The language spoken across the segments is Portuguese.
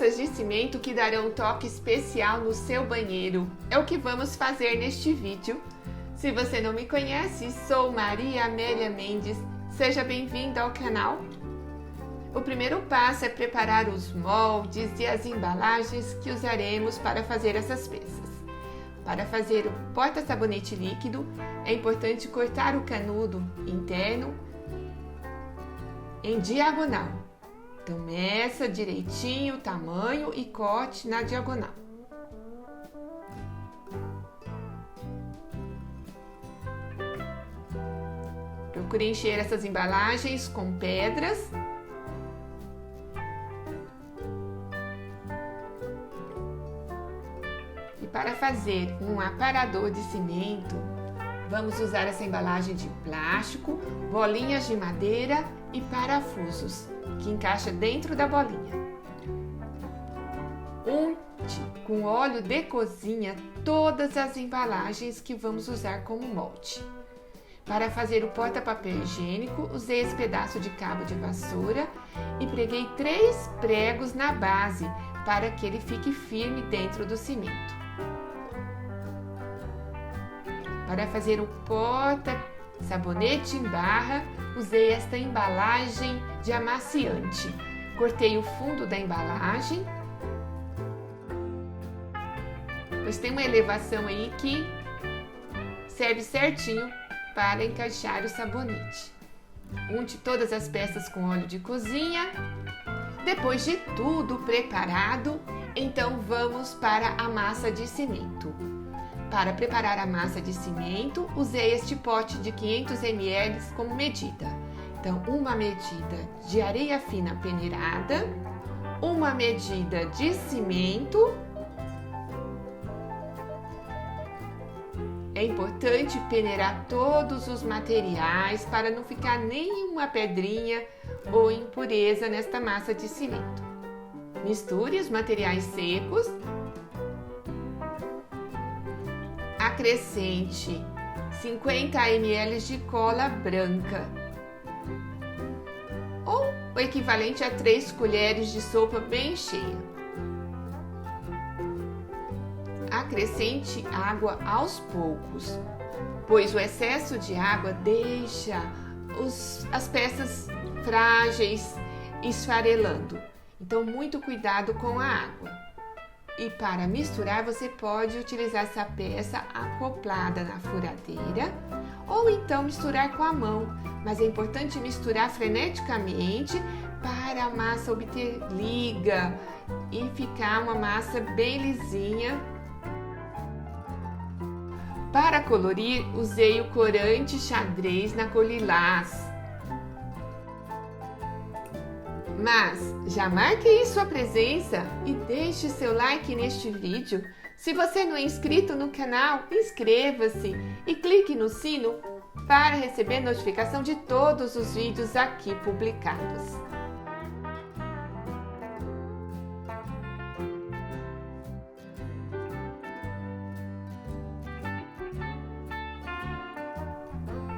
massas de cimento que darão um toque especial no seu banheiro. É o que vamos fazer neste vídeo. Se você não me conhece, sou Maria Amélia Mendes. Seja bem-vinda ao canal. O primeiro passo é preparar os moldes e as embalagens que usaremos para fazer essas peças. Para fazer o porta-sabonete líquido, é importante cortar o canudo interno em diagonal. Então, meça direitinho o tamanho e corte na diagonal. Procure encher essas embalagens com pedras. E para fazer um aparador de cimento, vamos usar essa embalagem de plástico, bolinhas de madeira e parafusos, que encaixa dentro da bolinha. Unte com óleo de cozinha todas as embalagens que vamos usar como molde. Para fazer o porta-papel higiênico, usei esse pedaço de cabo de vassoura e preguei 3 pregos na base para que ele fique firme dentro do cimento. Para fazer o porta-sabonete em barra, usei esta embalagem de amaciante. Cortei o fundo da embalagem, pois tem uma elevação aí que serve certinho para encaixar o sabonete. Unte todas as peças com óleo de cozinha. Depois de tudo preparado, então vamos para a massa de cimento. Para preparar a massa de cimento, usei este pote de 500 ml como medida. Então, uma medida de areia fina peneirada, uma medida de cimento. É importante peneirar todos os materiais para não ficar nenhuma pedrinha ou impureza nesta massa de cimento. Misture os materiais secos. Acrescente 50 ml de cola branca, ou o equivalente a 3 colheres de sopa bem cheia. Acrescente água aos poucos, pois o excesso de água deixa as peças frágeis esfarelando. Então, muito cuidado com a água. E para misturar, você pode utilizar essa peça acoplada na furadeira ou então misturar com a mão. Mas é importante misturar freneticamente para a massa obter liga e ficar uma massa bem lisinha. Para colorir, usei o corante xadrez na cor lilás. Mas já marque aí sua presença e deixe seu like neste vídeo. Se você não é inscrito no canal, inscreva-se e clique no sino para receber notificação de todos os vídeos aqui publicados.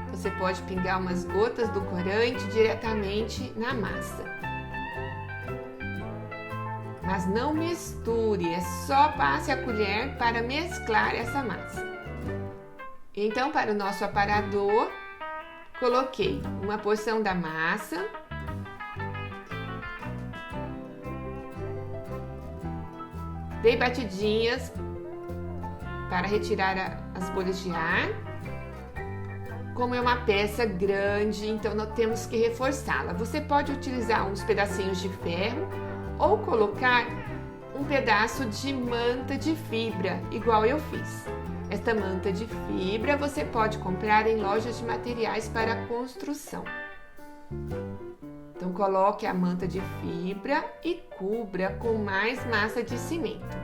Você pode pingar umas gotas do corante diretamente na massa. Mas não misture, é só passe a colher para mesclar essa massa. Então, para o nosso aparador, coloquei uma porção da massa, dei batidinhas para retirar as bolhas de ar. Como é uma peça grande, então nós temos que reforçá-la. Você pode utilizar uns pedacinhos de ferro ou colocar um pedaço de manta de fibra, igual eu fiz. Esta manta de fibra você pode comprar em lojas de materiais para construção. Então, coloque a manta de fibra e cubra com mais massa de cimento.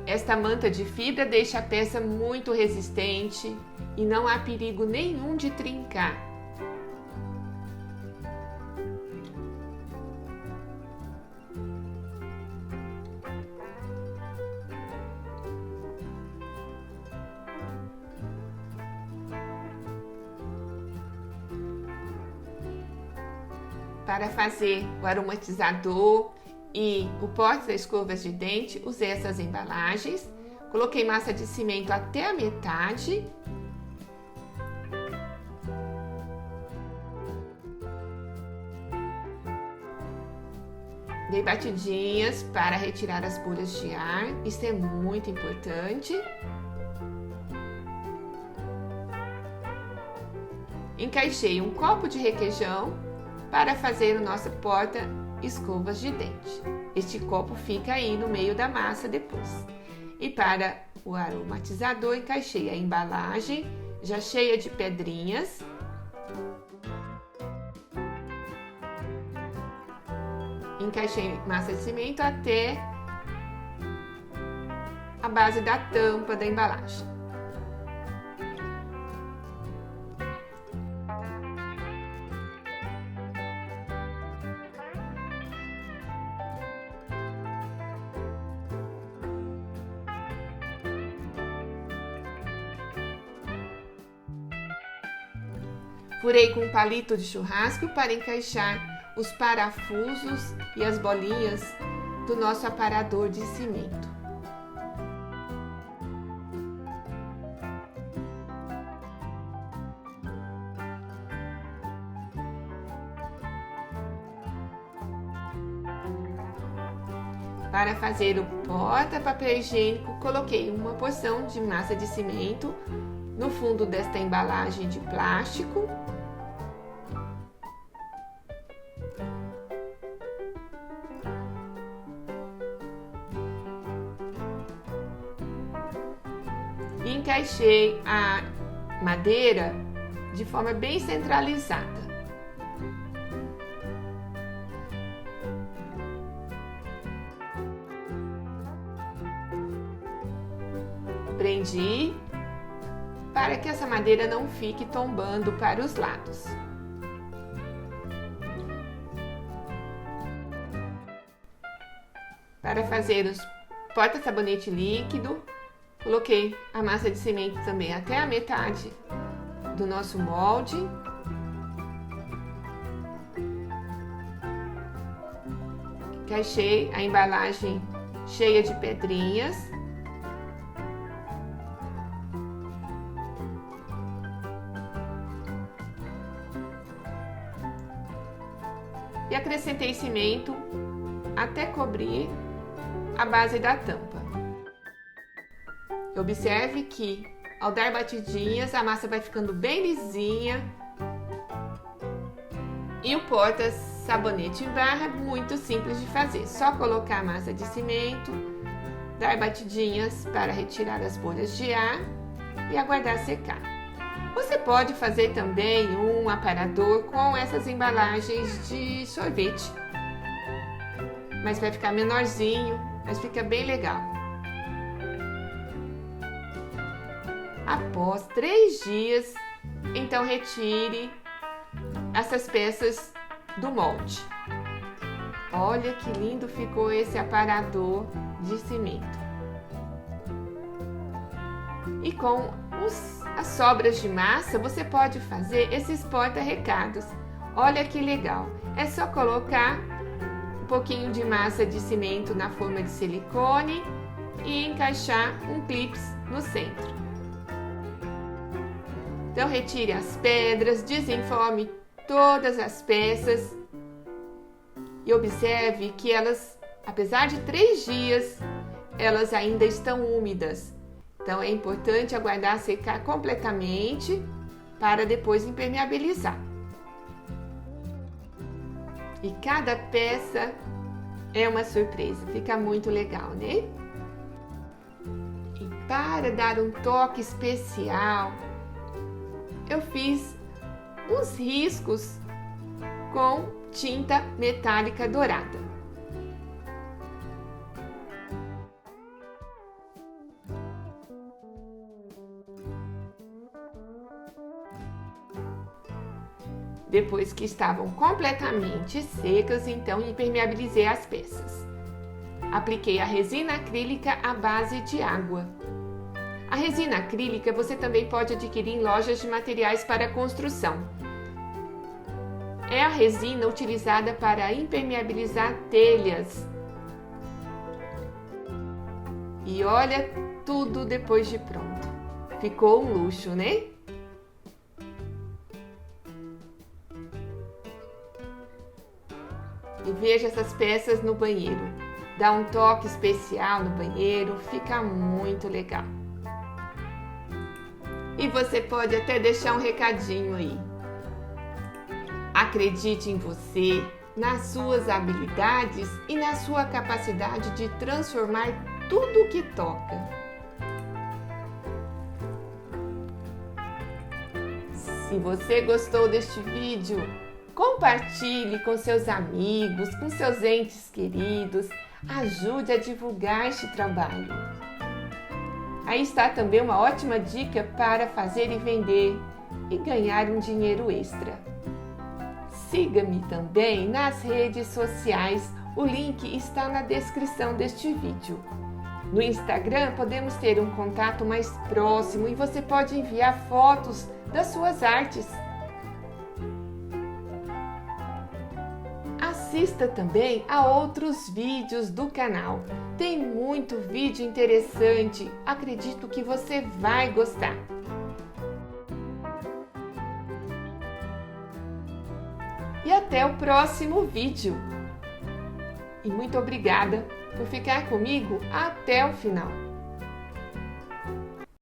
Esta manta de fibra deixa a peça muito resistente e não há perigo nenhum de trincar. Para fazer o aromatizador e o porta-escovas de dente, usei essas embalagens. Coloquei massa de cimento até a metade. Dei batidinhas para retirar as bolhas de ar, isso é muito importante. Encaixei um copo de requeijão para fazer o nosso porta-escovas de dente. Este copo fica aí no meio da massa depois. E para o aromatizador, encaixei a embalagem já cheia de pedrinhas. Encaixei massa de cimento até a base da tampa da embalagem. Furei com um palito de churrasco para encaixar os parafusos e as bolinhas do nosso aparador de cimento. Para fazer o porta-papel higiênico, coloquei uma porção de massa de cimento no fundo desta embalagem de plástico. E encaixei a madeira de forma bem centralizada. Prendi para que essa madeira não fique tombando para os lados. Para fazer os porta-sabonete líquido, coloquei a massa de cimento também até a metade do nosso molde. Encaixei a embalagem cheia de pedrinhas. E acrescentei cimento até cobrir a base da tampa. Observe que ao dar batidinhas a massa vai ficando bem lisinha e o porta-sabonete em barra é muito simples de fazer. Só colocar a massa de cimento, dar batidinhas para retirar as bolhas de ar e aguardar secar. Você pode fazer também um aparador com essas embalagens de sorvete, mas vai ficar menorzinho, mas fica bem legal. Após 3 dias, então retire essas peças do molde. Olha que lindo ficou esse aparador de cimento. E com as sobras de massa, você pode fazer esses porta-recados. Olha que legal! É só colocar um pouquinho de massa de cimento na forma de silicone e encaixar um clips no centro. Então retire as pedras, desenforme todas as peças e observe que elas, apesar de 3 dias, elas ainda estão úmidas. Então é importante aguardar secar completamente para depois impermeabilizar. E cada peça é uma surpresa, fica muito legal, né? E para dar um toque especial, eu fiz uns riscos com tinta metálica dourada. Depois que estavam completamente secas, então impermeabilizei as peças. Apliquei a resina acrílica à base de água. A resina acrílica você também pode adquirir em lojas de materiais para construção. é a resina utilizada para impermeabilizar telhas. E olha tudo depois de pronto. Ficou um luxo, né? E veja essas peças no banheiro. Dá um toque especial no banheiro, fica muito legal. E você pode até deixar um recadinho aí. Acredite em você, nas suas habilidades e na sua capacidade de transformar tudo o que toca. Se você gostou deste vídeo, compartilhe com seus amigos, com seus entes queridos, ajude a divulgar este trabalho. Aí está também uma ótima dica para fazer e vender e ganhar um dinheiro extra. Siga-me também nas redes sociais, o link está na descrição deste vídeo. No Instagram podemos ter um contato mais próximo e você pode enviar fotos das suas artes. Assista também a outros vídeos do canal. Tem muito vídeo interessante, acredito que você vai gostar. E até o próximo vídeo. E muito obrigada por ficar comigo até o final.